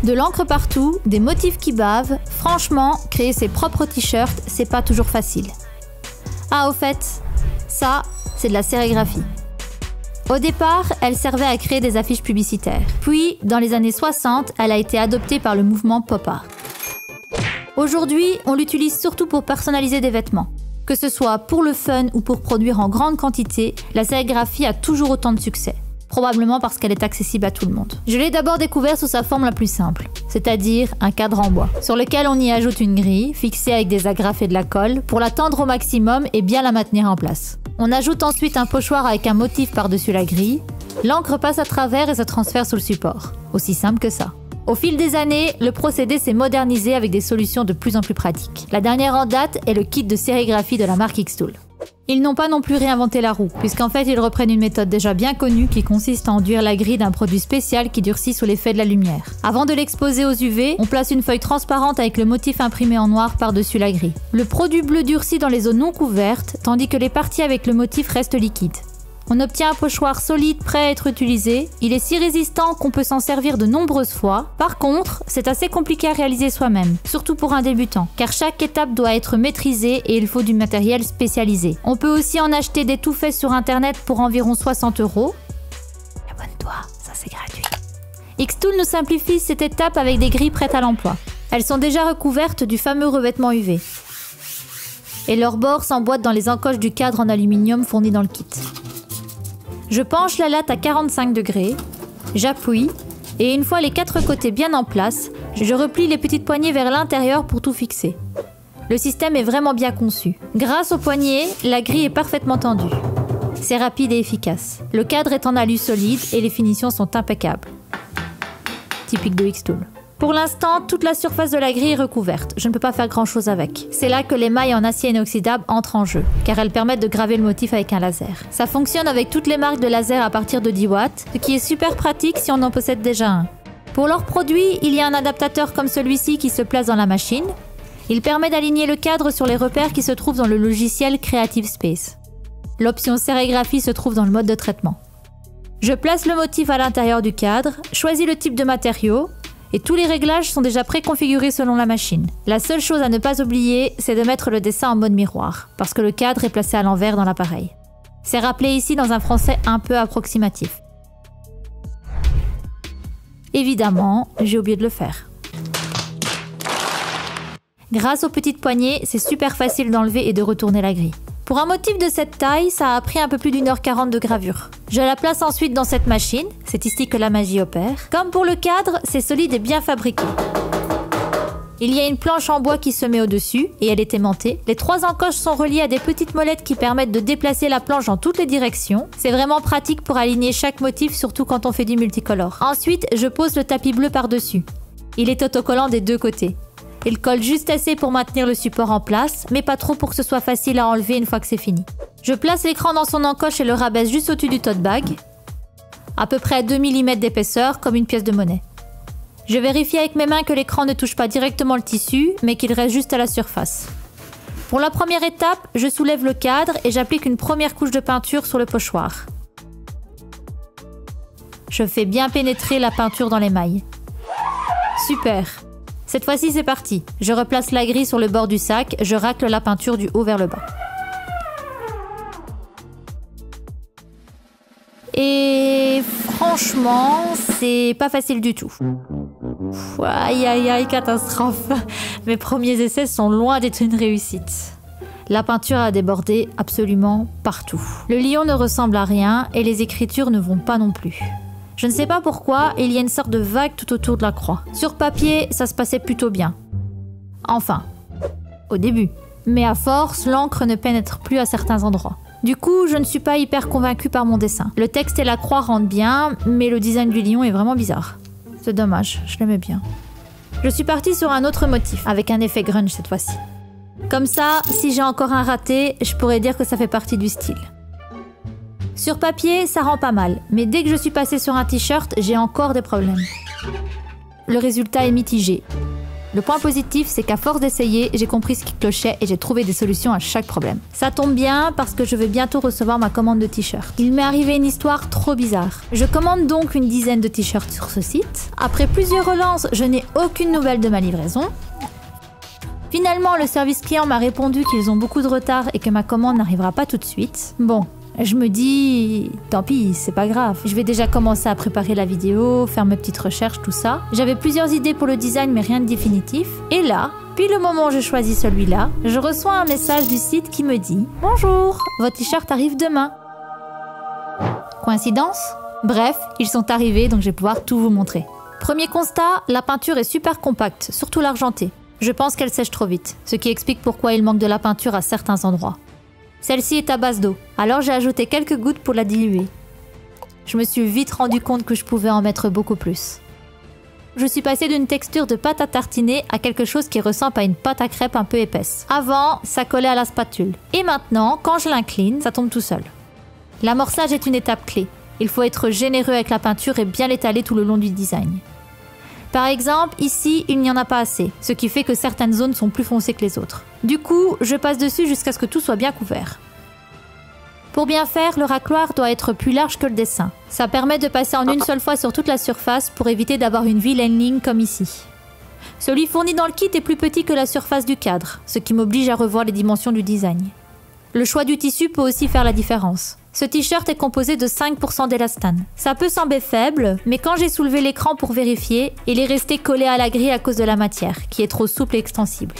De l'encre partout, des motifs qui bavent, franchement, créer ses propres t-shirts, c'est pas toujours facile. Ah, au fait, ça, c'est de la sérigraphie. Au départ, elle servait à créer des affiches publicitaires. Puis, dans les années 60, elle a été adoptée par le mouvement pop art. Aujourd'hui, on l'utilise surtout pour personnaliser des vêtements. Que ce soit pour le fun ou pour produire en grande quantité, la sérigraphie a toujours autant de succès. Probablement parce qu'elle est accessible à tout le monde. Je l'ai d'abord découvert sous sa forme la plus simple, c'est-à-dire un cadre en bois, sur lequel on y ajoute une grille, fixée avec des agrafes et de la colle, pour la tendre au maximum et bien la maintenir en place. On ajoute ensuite un pochoir avec un motif par-dessus la grille, l'encre passe à travers et se transfère sous le support. Aussi simple que ça. Au fil des années, le procédé s'est modernisé avec des solutions de plus en plus pratiques. La dernière en date est le kit de sérigraphie de la marque Xtool. Ils n'ont pas non plus réinventé la roue, puisqu'en fait ils reprennent une méthode déjà bien connue qui consiste à enduire la grille d'un produit spécial qui durcit sous l'effet de la lumière. Avant de l'exposer aux UV, on place une feuille transparente avec le motif imprimé en noir par-dessus la grille. Le produit bleu durcit dans les zones non couvertes, tandis que les parties avec le motif restent liquides. On obtient un pochoir solide prêt à être utilisé. Il est si résistant qu'on peut s'en servir de nombreuses fois. Par contre, c'est assez compliqué à réaliser soi-même, surtout pour un débutant, car chaque étape doit être maîtrisée et il faut du matériel spécialisé. On peut aussi en acheter des tout faits sur internet pour environ 60 €. Abonne-toi, ça c'est gratuit. Xtool nous simplifie cette étape avec des grilles prêtes à l'emploi. Elles sont déjà recouvertes du fameux revêtement UV. Et leurs bords s'emboîtent dans les encoches du cadre en aluminium fourni dans le kit. Je penche la latte à 45 degrés, j'appuie, et une fois les 4 côtés bien en place, je replie les petites poignées vers l'intérieur pour tout fixer. Le système est vraiment bien conçu. Grâce aux poignées, la grille est parfaitement tendue. C'est rapide et efficace. Le cadre est en alu solide et les finitions sont impeccables. Typique de Xtool. Pour l'instant, toute la surface de la grille est recouverte. Je ne peux pas faire grand chose avec. C'est là que les mailles en acier inoxydable entrent en jeu, car elles permettent de graver le motif avec un laser. Ça fonctionne avec toutes les marques de laser à partir de 10 watts, ce qui est super pratique si on en possède déjà un. Pour leurs produits, il y a un adaptateur comme celui-ci qui se place dans la machine. Il permet d'aligner le cadre sur les repères qui se trouvent dans le logiciel Creative Space. L'option sérigraphie se trouve dans le mode de traitement. Je place le motif à l'intérieur du cadre, choisis le type de matériau, et tous les réglages sont déjà préconfigurés selon la machine. La seule chose à ne pas oublier, c'est de mettre le dessin en mode miroir, parce que le cadre est placé à l'envers dans l'appareil. C'est rappelé ici dans un français un peu approximatif. Évidemment, j'ai oublié de le faire. Grâce aux petites poignées, c'est super facile d'enlever et de retourner la grille. Pour un motif de cette taille, ça a pris un peu plus d'1h40 de gravure. Je la place ensuite dans cette machine, c'est ici que la magie opère. Comme pour le cadre, c'est solide et bien fabriqué. Il y a une planche en bois qui se met au-dessus et elle est aimantée. Les 3 encoches sont reliées à des petites molettes qui permettent de déplacer la planche dans toutes les directions. C'est vraiment pratique pour aligner chaque motif, surtout quand on fait du multicolore. Ensuite, je pose le tapis bleu par-dessus. Il est autocollant des 2 côtés. Il colle juste assez pour maintenir le support en place, mais pas trop pour que ce soit facile à enlever une fois que c'est fini. Je place l'écran dans son encoche et le rabaisse juste au-dessus du tote bag, à peu près à 2 mm d'épaisseur, comme une pièce de monnaie. Je vérifie avec mes mains que l'écran ne touche pas directement le tissu, mais qu'il reste juste à la surface. Pour la première étape, je soulève le cadre et j'applique une première couche de peinture sur le pochoir. Je fais bien pénétrer la peinture dans les mailles. Super! Cette fois-ci, c'est parti. Je replace la grille sur le bord du sac, je racle la peinture du haut vers le bas. Et franchement, c'est pas facile du tout. Aïe aïe aïe, catastrophe. Mes premiers essais sont loin d'être une réussite. La peinture a débordé absolument partout. Le lion ne ressemble à rien et les écritures ne vont pas non plus. Je ne sais pas pourquoi, il y a une sorte de vague tout autour de la croix. Sur papier, ça se passait plutôt bien. Enfin, au début. Mais à force, l'encre ne pénètre plus à certains endroits. Du coup, je ne suis pas hyper convaincue par mon dessin. Le texte et la croix rendent bien, mais le design du lion est vraiment bizarre. C'est dommage, je l'aimais bien. Je suis partie sur un autre motif, avec un effet grunge cette fois-ci. Comme ça, si j'ai encore un raté, je pourrais dire que ça fait partie du style. Sur papier, ça rend pas mal, mais dès que je suis passée sur un t-shirt, j'ai encore des problèmes. Le résultat est mitigé. Le point positif, c'est qu'à force d'essayer, j'ai compris ce qui clochait et j'ai trouvé des solutions à chaque problème. Ça tombe bien parce que je vais bientôt recevoir ma commande de t-shirts. Il m'est arrivé une histoire trop bizarre. Je commande donc une dizaine de t-shirts sur ce site. Après plusieurs relances, je n'ai aucune nouvelle de ma livraison. Finalement, le service client m'a répondu qu'ils ont beaucoup de retard et que ma commande n'arrivera pas tout de suite. Bon, je me dis, tant pis, c'est pas grave. Je vais déjà commencer à préparer la vidéo, faire mes petites recherches, tout ça. J'avais plusieurs idées pour le design, mais rien de définitif. Et là, puis le moment où je choisis celui-là, je reçois un message du site qui me dit « Bonjour, votre t-shirt arrive demain ». Coïncidence ? Bref, ils sont arrivés, donc je vais pouvoir tout vous montrer. Premier constat, la peinture est super compacte, surtout l'argentée. Je pense qu'elle sèche trop vite, ce qui explique pourquoi il manque de la peinture à certains endroits. Celle-ci est à base d'eau, alors j'ai ajouté quelques gouttes pour la diluer. Je me suis vite rendu compte que je pouvais en mettre beaucoup plus. Je suis passée d'une texture de pâte à tartiner à quelque chose qui ressemble à une pâte à crêpes un peu épaisse. Avant, ça collait à la spatule. Et maintenant, quand je l'incline, ça tombe tout seul. L'amorçage est une étape clé. Il faut être généreux avec la peinture et bien l'étaler tout le long du design. Par exemple, ici, il n'y en a pas assez, ce qui fait que certaines zones sont plus foncées que les autres. Du coup, je passe dessus jusqu'à ce que tout soit bien couvert. Pour bien faire, le racloir doit être plus large que le dessin. Ça permet de passer en une seule fois sur toute la surface pour éviter d'avoir une vilaine ligne comme ici. Celui fourni dans le kit est plus petit que la surface du cadre, ce qui m'oblige à revoir les dimensions du design. Le choix du tissu peut aussi faire la différence. Ce t-shirt est composé de 5% d'élastane. Ça peut sembler faible, mais quand j'ai soulevé l'écran pour vérifier, il est resté collé à la grille à cause de la matière, qui est trop souple et extensible.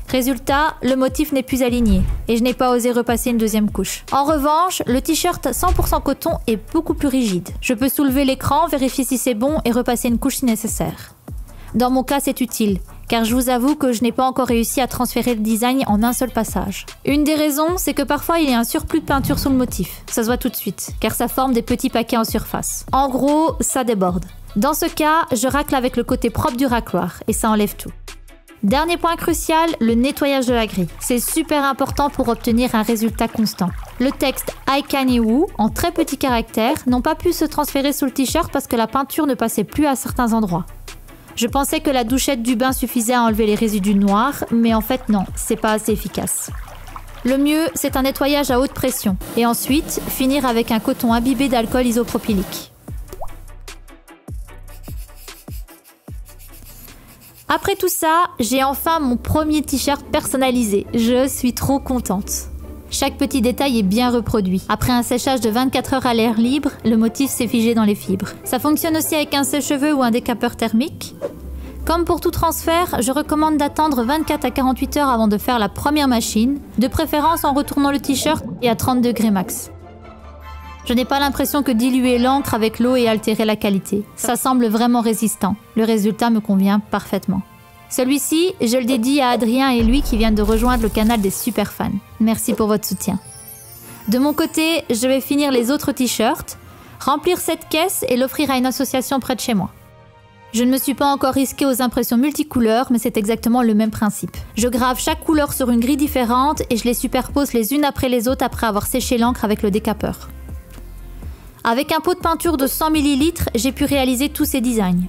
Résultat, le motif n'est plus aligné, et je n'ai pas osé repasser une deuxième couche. En revanche, le t-shirt 100% coton est beaucoup plus rigide. Je peux soulever l'écran, vérifier si c'est bon et repasser une couche si nécessaire. Dans mon cas, c'est utile, car je vous avoue que je n'ai pas encore réussi à transférer le design en un seul passage. Une des raisons, c'est que parfois il y a un surplus de peinture sur le motif. Ça se voit tout de suite, car ça forme des petits paquets en surface. En gros, ça déborde. Dans ce cas, je racle avec le côté propre du racloir, et ça enlève tout. Dernier point crucial, le nettoyage de la grille. C'est super important pour obtenir un résultat constant. Le texte I Can You, en très petits caractères, n'ont pas pu se transférer sous le t-shirt parce que la peinture ne passait plus à certains endroits. Je pensais que la douchette du bain suffisait à enlever les résidus noirs, mais en fait non, c'est pas assez efficace. Le mieux, c'est un nettoyage à haute pression, et ensuite, finir avec un coton imbibé d'alcool isopropylique. Après tout ça, j'ai enfin mon premier t-shirt personnalisé. Je suis trop contente. Chaque petit détail est bien reproduit. Après un séchage de 24 heures à l'air libre, le motif s'est figé dans les fibres. Ça fonctionne aussi avec un sèche-cheveux ou un décapeur thermique. Comme pour tout transfert, je recommande d'attendre 24 à 48 heures avant de faire la première machine, de préférence en retournant le t-shirt et à 30 degrés max. Je n'ai pas l'impression que diluer l'encre avec l'eau ait altéré la qualité. Ça semble vraiment résistant. Le résultat me convient parfaitement. Celui-ci, je le dédie à Adrien et lui qui viennent de rejoindre le canal des super fans. Merci pour votre soutien. De mon côté, je vais finir les autres t-shirts, remplir cette caisse et l'offrir à une association près de chez moi. Je ne me suis pas encore risquée aux impressions multicouleurs, mais c'est exactement le même principe. Je grave chaque couleur sur une grille différente et je les superpose les unes après les autres après avoir séché l'encre avec le décapeur. Avec un pot de peinture de 100 ml, j'ai pu réaliser tous ces designs.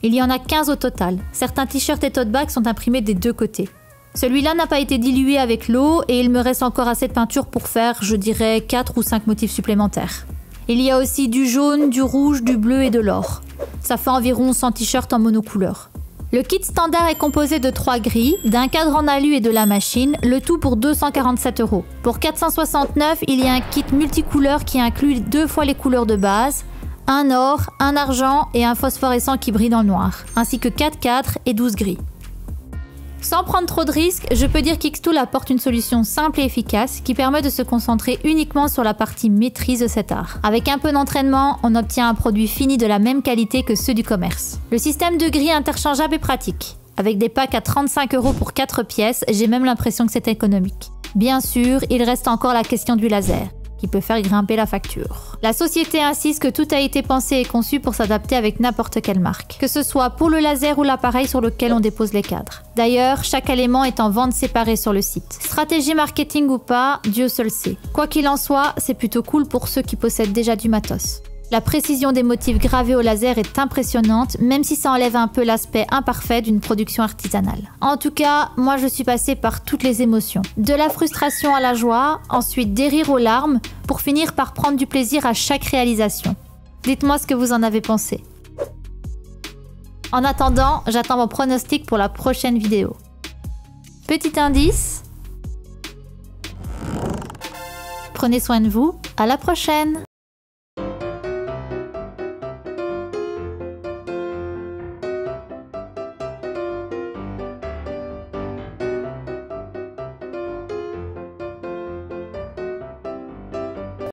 Il y en a 15 au total. Certains t-shirts et tote bags sont imprimés des deux côtés. Celui-là n'a pas été dilué avec l'eau et il me reste encore assez de peinture pour faire, je dirais, 4 ou 5 motifs supplémentaires. Il y a aussi du jaune, du rouge, du bleu et de l'or. Ça fait environ 100 t-shirts en monocouleur. Le kit standard est composé de 3 grilles, d'un cadre en alu et de la machine, le tout pour 247 €. Pour 469, il y a un kit multicouleur qui inclut 2 fois les couleurs de base, un or, un argent et un phosphorescent qui brille dans le noir, ainsi que 4 cadres et 12 grilles. Sans prendre trop de risques, je peux dire qu'Xtool apporte une solution simple et efficace qui permet de se concentrer uniquement sur la partie maîtrise de cet art. Avec un peu d'entraînement, on obtient un produit fini de la même qualité que ceux du commerce. Le système de grilles interchangeable est pratique. Avec des packs à 35 € pour 4 pièces, j'ai même l'impression que c'est économique. Bien sûr, il reste encore la question du laser, qui peut faire grimper la facture. La société insiste que tout a été pensé et conçu pour s'adapter avec n'importe quelle marque, que ce soit pour le laser ou l'appareil sur lequel on dépose les cadres. D'ailleurs, chaque élément est en vente séparée sur le site. Stratégie marketing ou pas, Dieu seul sait. Quoi qu'il en soit, c'est plutôt cool pour ceux qui possèdent déjà du matos. La précision des motifs gravés au laser est impressionnante, même si ça enlève un peu l'aspect imparfait d'une production artisanale. En tout cas, moi je suis passée par toutes les émotions. De la frustration à la joie, ensuite des rires aux larmes, pour finir par prendre du plaisir à chaque réalisation. Dites-moi ce que vous en avez pensé. En attendant, j'attends vos pronostics pour la prochaine vidéo. Petit indice. Prenez soin de vous, à la prochaine!